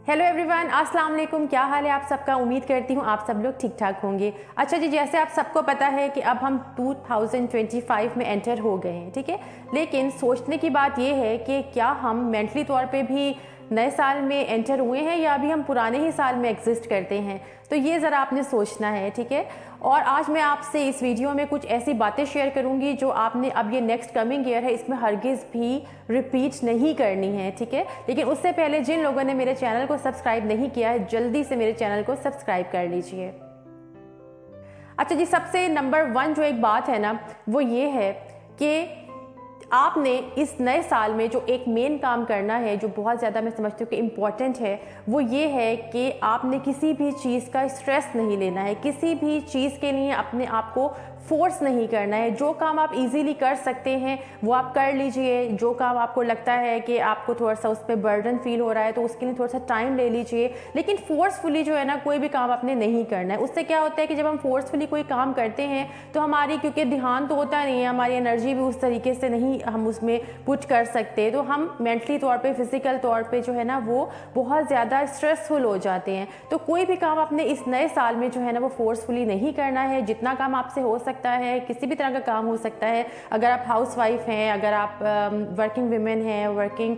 Hello everyone, अस्सलाम वालेकुम। क्या हाल है आप सबका? उम्मीद करती हूँ आप सब लोग ठीक ठाक होंगे। अच्छा जी, जैसे आप सबको पता है कि अब हम 2025 में एंटर हो गए हैं, ठीक है। लेकिन सोचने की बात यह है कि क्या हम मेंटली तौर पे भी नए साल में एंटर हुए हैं या अभी हम पुराने ही साल में एग्जिस्ट करते हैं, तो ये ज़रा आपने सोचना है, ठीक है। और आज मैं आपसे इस वीडियो में कुछ ऐसी बातें शेयर करूंगी जो आपने अब ये नेक्स्ट कमिंग ईयर है इसमें हरगिज़ भी रिपीट नहीं करनी है, ठीक है। लेकिन उससे पहले जिन लोगों ने मेरे चैनल को सब्सक्राइब नहीं किया है, जल्दी से मेरे चैनल को सब्सक्राइब कर लीजिए। अच्छा जी, सबसे नंबर 1 जो एक बात है ना, वो ये है कि आपने इस नए साल में जो एक मेन काम करना है, जो बहुत ज़्यादा मैं समझती हूँ कि इम्पॉर्टेंट है, वो ये है कि आपने किसी भी चीज़ का स्ट्रेस नहीं लेना है, किसी भी चीज़ के लिए अपने आप को फोर्स नहीं करना है। जो काम आप इजीली कर सकते हैं वो आप कर लीजिए। जो काम आपको लगता है कि आपको थोड़ा सा उस पर बर्डन फील हो रहा है तो उसके लिए थोड़ा सा टाइम ले लीजिए, लेकिन फोर्सफुली जो है ना कोई भी काम आपने नहीं करना है। उससे क्या होता है कि जब हम फोर्सफुली कोई काम करते हैं तो हमारी, क्योंकि ध्यान तो होता नहीं है, हमारी एनर्जी भी उस तरीके से नहीं हम उसमें पुट कर सकते, तो हम मेंटली तौर पर, फिजिकल तौर पर जो है ना वो बहुत ज़्यादा स्ट्रेसफुल हो जाते हैं। तो कोई भी काम आपने इस नए साल में जो है ना वो फोर्सफुली नहीं करना है। जितना काम आपसे हो सकता है, किसी भी तरह का काम हो सकता है। अगर आप हाउसवाइफ हैं, अगर आप वर्किंग वुमेन हैं, वर्किंग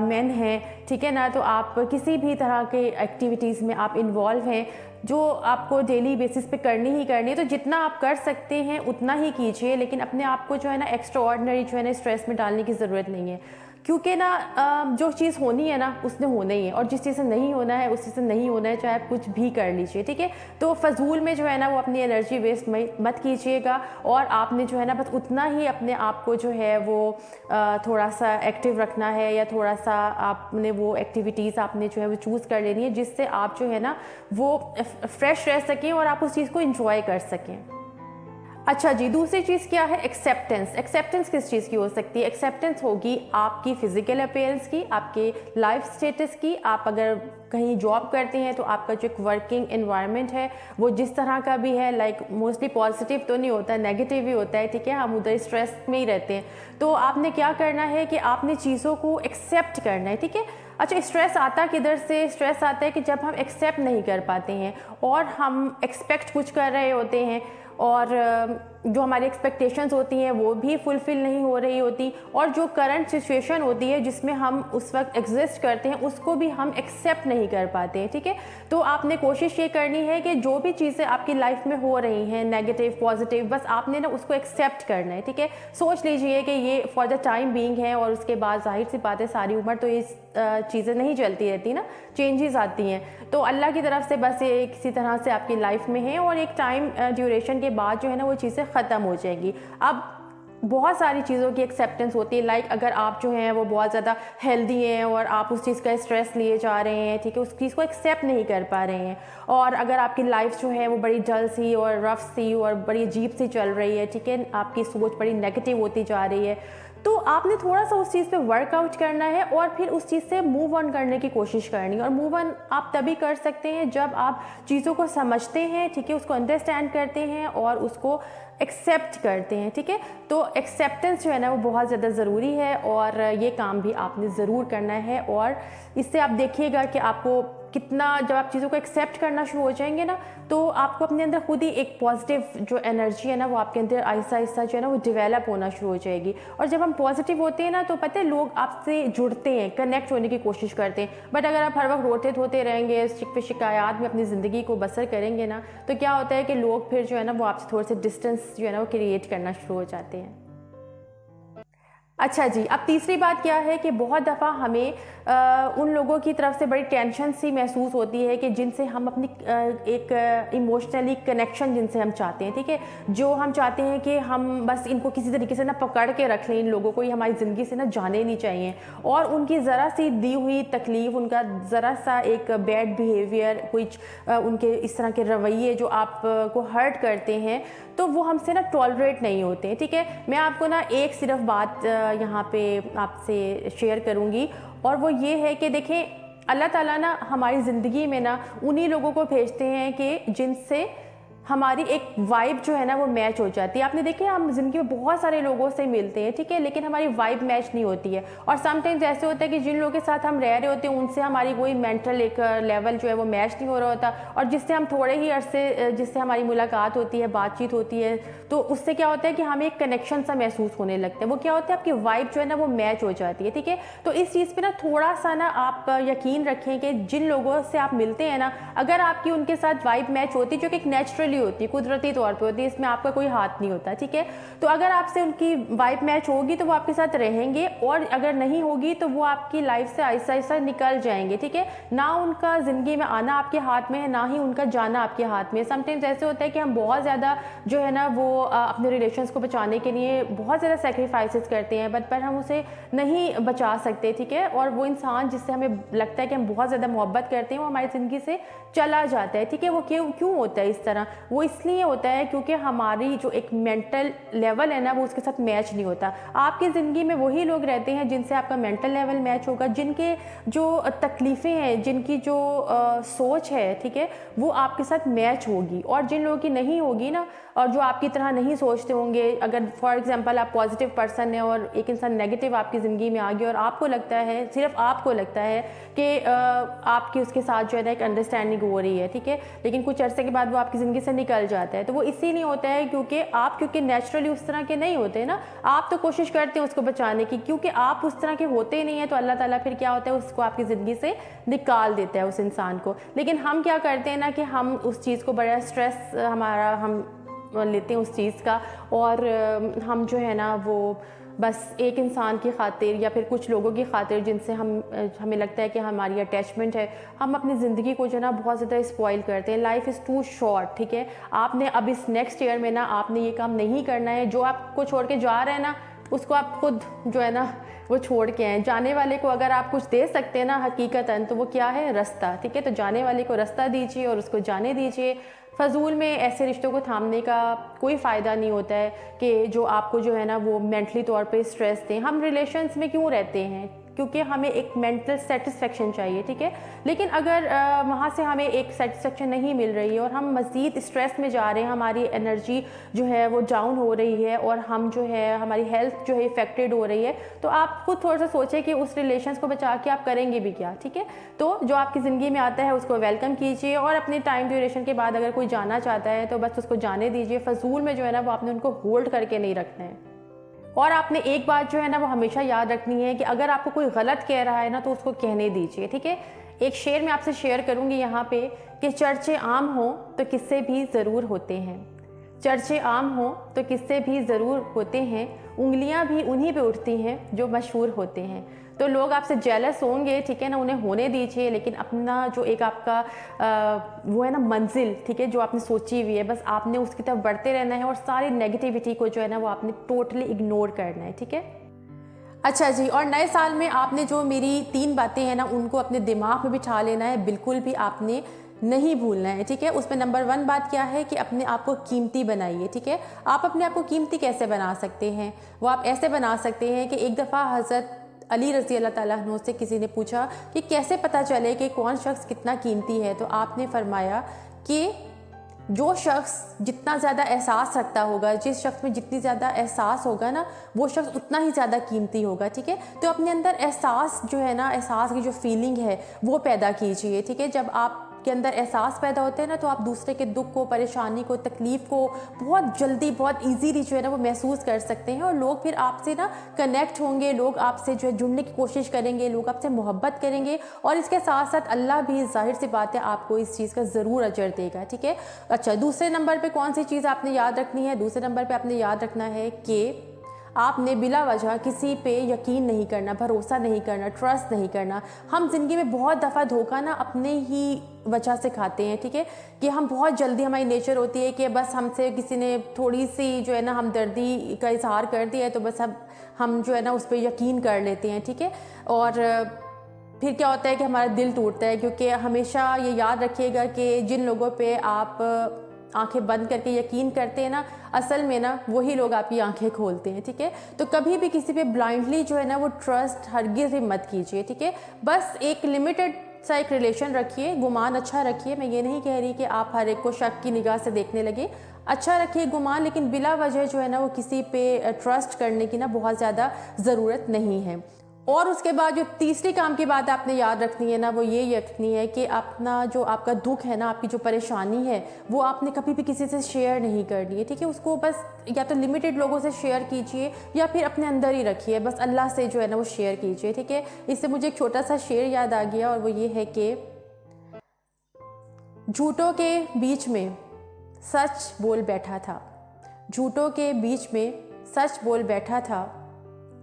मेन हैं, ठीक है ना, तो आप किसी भी तरह के एक्टिविटीज़ में आप इन्वॉल्व हैं जो आपको डेली बेसिस पे करनी ही करनी है, तो जितना आप कर सकते हैं उतना ही कीजिए। लेकिन अपने आप को जो है ना एक्स्ट्रा ऑर्डिनरी जो है ना स्ट्रेस में डालने की ज़रूरत नहीं है, क्योंकि ना जो चीज़ होनी है ना उसने होना ही है, और जिस चीज़ से नहीं होना है उस चीज़ से नहीं होना है, चाहे आप कुछ भी कर लीजिए, ठीक है। तो फजूल में जो है ना वो अपनी एनर्जी वेस्ट मत कीजिएगा, और आपने जो है ना बस उतना ही अपने आप को जो है वो थोड़ा सा एक्टिव रखना है, या थोड़ा सा आपने वो एक्टिविटीज़ आपने जो है वो चूज़ कर लेनी है जिससे आप जो है ना वो फ्रेश रह सकें और आप उस चीज़ को इंजॉय कर सकें। अच्छा जी, दूसरी चीज़ क्या है? एक्सेप्टेंस। एक्सेप्टेंस किस चीज़ की हो सकती है? एक्सेप्टेंस होगी आपकी फ़िज़िकल अपीयरेंस की, आपके लाइफ स्टेटस की। आप अगर कहीं जॉब करते हैं तो आपका जो एक वर्किंग एनवायरनमेंट है वो जिस तरह का भी है, लाइक मोस्टली पॉजिटिव तो नहीं होता, नेगेटिव ही होता है, ठीक है। हम उधर स्ट्रेस में ही रहते हैं। तो आपने क्या करना है कि आपने चीज़ों को एक्सेप्ट करना है, ठीक है। अच्छा, स्ट्रेस आता किधर से? स्ट्रेस आता है कि जब हम एक्सेप्ट नहीं कर पाते हैं और हम एक्सपेक्ट कुछ कर रहे होते हैं, और जो हमारी एक्सपेक्टेशंस होती हैं वो भी फुलफ़िल नहीं हो रही होती, और जो करंट सिचुएशन होती है जिसमें हम उस वक्त एग्जिस्ट करते हैं उसको भी हम एक्सेप्ट नहीं कर पाते हैं, ठीक है। तो आपने कोशिश ये करनी है कि जो भी चीज़ें आपकी लाइफ में हो रही हैं, नेगेटिव पॉजिटिव, बस आपने ना उसको एक्सेप्ट करना है, ठीक है। सोच लीजिए कि ये फॉर द टाइम बीइंग है, और उसके बाद जाहिर सी बात है सारी उम्र तो ये चीज़ें नहीं चलती रहती ना, चेंजेस आती हैं। तो अल्लाह की तरफ से बस ये किसी तरह से आपकी लाइफ में है, और एक टाइम ड्यूरेशन के बाद जो है ना वो चीज़ें ख़त्म हो जाएंगी। अब बहुत सारी चीज़ों की एक्सेप्टेंस होती है, लाइक अगर आप जो हैं वो बहुत ज़्यादा हेल्दी हैं और आप उस चीज़ का स्ट्रेस लिए जा रहे हैं, ठीक है, उस चीज़ को एक्सेप्ट नहीं कर पा रहे हैं, और अगर आपकी लाइफ जो है वो बड़ी डल सी और रफ सी और बड़ी अजीब सी चल रही है, ठीक है, आपकी सोच बड़ी नेगेटिव होती जा रही है, तो आपने थोड़ा सा उस चीज़ पे वर्कआउट करना है और फिर उस चीज़ से मूव ऑन करने की कोशिश करनी है। और मूव ऑन आप तभी कर सकते हैं जब आप चीज़ों को समझते हैं, ठीक है, उसको अंडरस्टैंड करते हैं और उसको एक्सेप्ट करते हैं, ठीक है। तो एक्सेप्टेंस जो है ना वो बहुत ज़्यादा ज़रूरी है, और ये काम भी आपने ज़रूर करना है। और इससे आप देखिएगा कि आपको कितना, जब आप चीज़ों को एक्सेप्ट करना शुरू हो जाएंगे ना, तो आपको अपने अंदर खुद ही एक पॉजिटिव जो एनर्जी है ना वो आपके अंदर आहिस्ता आहिस्ता जो है ना वो डेवलप होना शुरू हो जाएगी। और जब हम पॉजिटिव होते हैं ना तो पता है लोग आपसे जुड़ते हैं, कनेक्ट होने की कोशिश करते हैं। बट अगर आप हर वक्त रोते धोते रहेंगे, शिकायत में अपनी ज़िंदगी को बसर करेंगे ना, तो क्या होता है कि लोग फिर जो है ना वो आपसे थोड़े से डिस्टेंस जो है ना वो क्रिएट करना शुरू हो जाते हैं। अच्छा जी, अब तीसरी बात क्या है कि बहुत दफ़ा हमें उन लोगों की तरफ से बड़ी टेंशन सी महसूस होती है कि जिनसे हम अपनी एक इमोशनली कनेक्शन जिनसे हम चाहते हैं, ठीक है, जो हम चाहते हैं कि हम बस इनको किसी तरीके से ना पकड़ के रख लें, इन लोगों को, ये हमारी ज़िंदगी से ना जाने नहीं चाहिए, और उनकी ज़रा सी दी हुई तकलीफ़, उनका ज़रा सा एक बैड बिहेवियर, कुछ उनके इस तरह के रवैये जो आपको हर्ट करते हैं, तो वो हमसे ना टॉलरेट नहीं होते, ठीक है। मैं आपको ना एक सिर्फ बात यहाँ पे आपसे शेयर करूँगी, और वो ये है कि देखें, अल्लाह ताला ना हमारी ज़िंदगी में ना उन्हीं लोगों को भेजते हैं कि जिनसे हमारी एक वाइब जो है ना वो मैच हो जाती है। आपने देखिए हम ज़िंदगी में बहुत सारे लोगों से मिलते हैं, ठीक है, लेकिन हमारी वाइब मैच नहीं होती है। और समटाइम्स ऐसे होता है कि जिन लोगों के साथ हम रह रहे होते हैं उनसे हमारी कोई मेंटल एक लेवल जो है वो मैच नहीं हो रहा होता, और जिससे हम थोड़े ही अरसे जिससे हमारी मुलाकात होती है, बातचीत होती है, तो उससे क्या होता है कि हमें एक कनेक्शन सा महसूस होने लगता है। वो क्या होता है, आपकी वाइब जो है ना वो मैच हो जाती है, ठीक है। तो इस चीज़ पर ना थोड़ा सा ना आप यकीन रखें कि जिन लोगों से आप मिलते हैं ना, अगर आपकी उनके साथ वाइब मैच होती है, जो कि एक नेचुरली होती है, कुदरती तौर पे होती है, इसमें आपका कोई हाथ नहीं होता, ठीक है। तो अगर आपसे उनकी वाइब मैच होगी तो वो आपके साथ रहेंगे, और अगर नहीं होगी तो वो आपकी लाइफ से आहिस्ता आहिस्ता निकल जाएंगे, ठीक है। ना उनका ज़िंदगी में आना आपके हाथ में है, ना ही उनका जाना आपके हाथ में है। समटाइम्स ऐसे होता है कि हम बहुत ज़्यादा जो है ना वो अपने रिलेशंस को बचाने के लिए बहुत ज़्यादा सेक्रीफाइसेस करते हैं, पर हम उसे नहीं बचा सकते, ठीक है। और वो इंसान जिससे हमें लगता है कि हम बहुत ज़्यादा मोहब्बत करते हैं वो हमारी ज़िंदगी से चला जाता है, ठीक है। वो क्यों होता है इस तरह? वो इसलिए होता है क्योंकि हमारी जो एक मेंटल लेवल है ना वो उसके साथ मैच नहीं होता। आपकी ज़िंदगी में वही लोग रहते हैं जिनसे आपका मेंटल लेवल मैच होगा, जिनके जो तकलीफ़ें हैं, जिनकी जो सोच है, ठीक है, वो आपके साथ मैच होगी। और जिन लोगों की नहीं होगी ना, और जो आपकी तरह नहीं सोचते होंगे, अगर फॉर एग्जांपल आप पॉजिटिव पर्सन है और एक इंसान नेगेटिव आपकी ज़िंदगी में आ गया और आपको लगता है, सिर्फ आपको लगता है कि आपकी उसके साथ जो है ना एक अंडरस्टैंडिंग हो रही है, ठीक है, लेकिन कुछ अरसे के बाद वो आपकी ज़िंदगी से निकल जाता है, तो वो इसीलिए होता है क्योंकि नेचुरली उस तरह के नहीं होते ना। आप तो कोशिश करते हैं उसको बचाने की, क्योंकि आप उस तरह के होते ही नहीं है, तो अल्लाह ताला फिर क्या होता है, उसको आपकी ज़िंदगी से निकाल देता है उस इंसान को। लेकिन हम क्या करते हैं ना कि हम उस चीज़ को बड़ा स्ट्रेस हम लेते हैं उस चीज़ का, और हम जो है ना वो बस एक इंसान की खातिर या फिर कुछ लोगों की खातिर जिनसे हमें लगता है कि हमारी अटैचमेंट है, हम अपनी ज़िंदगी को जो है ना बहुत ज़्यादा स्पॉइल करते हैं। लाइफ इज़ टू शॉर्ट, ठीक है। आपने अब इस नेक्स्ट ईयर में ना आपने ये काम नहीं करना है। जो आपको छोड़ के जा रहे हैं ना उसको आप खुद जो है ना वो छोड़ के आए। जाने वाले को अगर आप कुछ दे सकते हैं ना हकीकतन, तो वो क्या है, रास्ता, ठीक है। तो जाने वाले को रास्ता दीजिए और उसको जाने दीजिए। फ़जूल में ऐसे रिश्तों को थामने का कोई फ़ायदा नहीं होता है कि जो आपको जो है ना वो मेंटली तौर पे स्ट्रेस दें। हम रिलेशंस में क्यों रहते हैं? क्योंकि हमें एक मेंटल सेटिस्फेक्शन चाहिए, ठीक है। लेकिन अगर वहाँ से हमें एक सेटिस्फेक्शन नहीं मिल रही है और हम मज़ीद स्ट्रेस में जा रहे हैं, हमारी एनर्जी जो है वो डाउन हो रही है और हम जो है हमारी हेल्थ जो है इफ़ेक्टेड हो रही है, तो आप खुद थोड़ा सा सोचें कि उस रिलेशंस को बचा के आप करेंगे भी क्या, ठीक है। तो जो आपकी ज़िंदगी में आता है उसको वेलकम कीजिए, और अपने टाइम ड्यूरेशन के बाद अगर कोई जाना चाहता है तो बस उसको जाने दीजिए। फ़जूल में जो है ना वो आपने उनको होल्ड करके नहीं रखना है। और आपने एक बात जो है ना वो हमेशा याद रखनी है कि अगर आपको कोई गलत कह रहा है ना तो उसको कहने दीजिए, ठीक है। एक शेर मैं आपसे शेयर करूंगी यहाँ पे कि चर्चे आम हो तो किस्से भी ज़रूर होते हैं, चर्चे आम हो तो किस्से भी ज़रूर होते हैं, उंगलियां भी उन्हीं पे उठती हैं जो मशहूर होते हैं। तो लोग आपसे जेलस होंगे, ठीक है ना, उन्हें होने दीजिए, लेकिन अपना जो एक आपका वो है ना मंजिल, ठीक है, जो आपने सोची हुई है, बस आपने उसकी तरफ बढ़ते रहना है और सारी नेगेटिविटी को जो है ना वो आपने टोटली इग्नोर करना है, ठीक है। अच्छा जी, और नए साल में आपने जो मेरी 3 बातें हैं ना उनको अपने दिमाग में बिठा लेना है, बिल्कुल भी आपने नहीं भूलना है, ठीक है। उसमें नंबर 1 बात क्या है कि अपने आप को कीमती बनाइए, ठीक है। आप अपने आप को कीमती कैसे बना सकते हैं? वो आप ऐसे बना सकते हैं कि एक दफ़ा हज़रत अली रज़ी अल्लाह ताला अन्हु से किसी ने पूछा कि कैसे पता चले कि कौन शख्स कितना कीमती है, तो आपने फरमाया कि जो शख्स जितना ज़्यादा एहसास रखता होगा, जिस शख्स में जितनी ज़्यादा एहसास होगा ना, वो शख्स उतना ही ज़्यादा कीमती होगा, ठीक है। तो अपने अंदर एहसास जो है ना, एहसास की जो फीलिंग है वो पैदा कीजिए, ठीक है। जब आप के अंदर एहसास पैदा होते हैं ना तो आप दूसरे के दुख को, परेशानी को, तकलीफ़ को बहुत जल्दी, बहुत इजीली जो है ना वो महसूस कर सकते हैं, और लोग फिर आपसे ना कनेक्ट होंगे, लोग आपसे जो है जुड़ने की कोशिश करेंगे, लोग आपसे मोहब्बत करेंगे, और इसके साथ साथ अल्लाह भी ज़ाहिर सी बात है आपको इस चीज़ का ज़रूर अजर देगा, ठीक है। अच्छा, दूसरे नंबर पर कौन सी चीज़ आपने याद रखनी है? दूसरे नंबर पर आपने याद रखना है कि आपने बिला वजह किसी पे यकीन नहीं करना, भरोसा नहीं करना, ट्रस्ट नहीं करना। हम ज़िंदगी में बहुत दफ़ा धोखा ना अपने ही वजह से खाते हैं, ठीक है, कि हम बहुत जल्दी, हमारी नेचर होती है कि बस हमसे किसी ने थोड़ी सी जो है ना हमदर्दी का इजहार कर दिया है तो बस अब हम जो है ना उस पर यकीन कर लेते हैं, ठीक है। और फिर क्या होता है कि हमारा दिल टूटता है, क्योंकि हमेशा ये याद रखिएगा कि जिन लोगों पे आप आंखें बंद करके यकीन करते हैं ना, असल में ना वही लोग आपकी आंखें खोलते हैं, ठीक है। तो कभी भी किसी पे ब्लाइंडली जो है ना वो ट्रस्ट हरगिज़ भी मत कीजिए, ठीक है। बस एक लिमिटेड सा एक रिलेशन रखिए, गुमान अच्छा रखिए। मैं ये नहीं कह रही कि आप हर एक को शक की निगाह से देखने लगे, अच्छा रखिए गुमान, लेकिन बिला वजह जो है ना वो किसी पे ट्रस्ट करने की ना बहुत ज़्यादा ज़रूरत नहीं है। और उसके बाद जो तीसरी काम की बात आपने याद रखनी है ना, वो ये रखनी है कि अपना जो आपका दुख है ना, आपकी जो परेशानी है, वो आपने कभी भी किसी से शेयर नहीं करनी है, ठीक है। उसको बस या तो लिमिटेड लोगों से शेयर कीजिए या फिर अपने अंदर ही रखिए, बस अल्लाह से जो है ना वो शेयर कीजिए, ठीक है। इससे मुझे एक छोटा सा शेर याद आ गया और वो ये है कि झूठों के बीच में सच बोल बैठा था, झूठों के बीच में सच बोल बैठा था,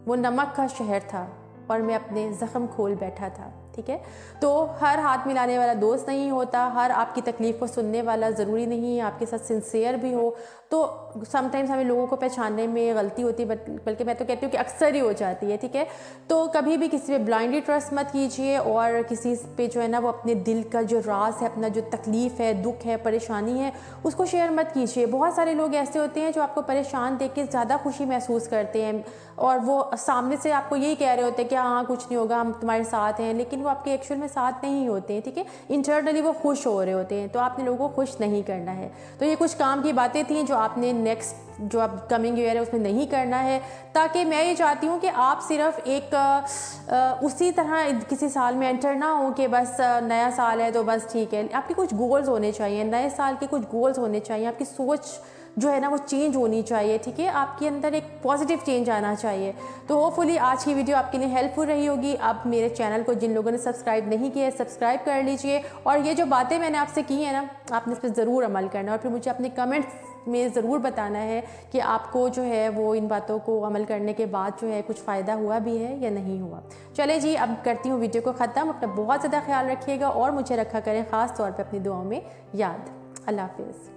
वो नमक का शहर था और मैं अपने ज़ख्म खोल बैठा था, ठीक है। तो हर हाथ मिलाने वाला दोस्त नहीं होता, हर आपकी तकलीफ़ को सुनने वाला ज़रूरी नहीं है आपके साथ सिंसियर भी हो। तो समटाइम्स हमें लोगों को पहचानने में गलती होती है, बल्कि मैं तो कहती हूँ कि अक्सर ही हो जाती है, ठीक है। तो कभी भी किसी पे ब्लाइंडली ट्रस्ट मत कीजिए और किसी पे जो है ना वो अपने दिल का जो राज है, अपना जो तकलीफ़ है, दुख है, परेशानी है, उसको शेयर मत कीजिए। बहुत सारे लोग ऐसे होते हैं जो आपको परेशान देख के ज़्यादा खुशी महसूस करते हैं और वो सामने से आपको यही कह रहे होते हैं कि हाँ कुछ नहीं होगा, हम तुम्हारे साथ हैं, लेकिन वो आपके एक्चुअल में साथ नहीं होते हैं, ठीक है। इंटरनली वो खुश हो रहे होते हैं। तो आपने लोगों को खुश नहीं करना है। तो ये कुछ काम की बातें थी जो आपने नेक्स्ट जो आप कमिंग ईयर है उसमें नहीं करना है, ताकि मैं ये चाहती हूँ कि आप सिर्फ एक उसी तरह किसी साल में एंटर ना हो कि बस नया साल है तो बस ठीक है। आपके कुछ गोल्स होने चाहिए, नए साल के कुछ गोल्स होने चाहिए, आपकी सोच जो है ना वो चेंज होनी चाहिए, ठीक है। आपके अंदर एक पॉजिटिव चेंज आना चाहिए। तो होपफुली आज की वीडियो आपके लिए हेल्पफुल रही होगी। अब मेरे चैनल को जिन लोगों ने सब्सक्राइब नहीं किया है सब्सक्राइब कर लीजिए और ये जो बातें मैंने आपसे की है ना, आपने इस पर ज़रूर अमल करना और फिर मुझे अपने कमेंट्स में ज़रूर बताना है कि आपको जो है वो इन बातों को अमल करने के बाद जो है कुछ फ़ायदा हुआ भी है या नहीं हुआ। चले जी, अब करती हूँ वीडियो को ख़त्म। अपना बहुत ज़्यादा ख्याल रखिएगा और मुझे रखा करें ख़ास तौर पर अपनी दुआओं में याद। अल्लाह हाफ़िज़।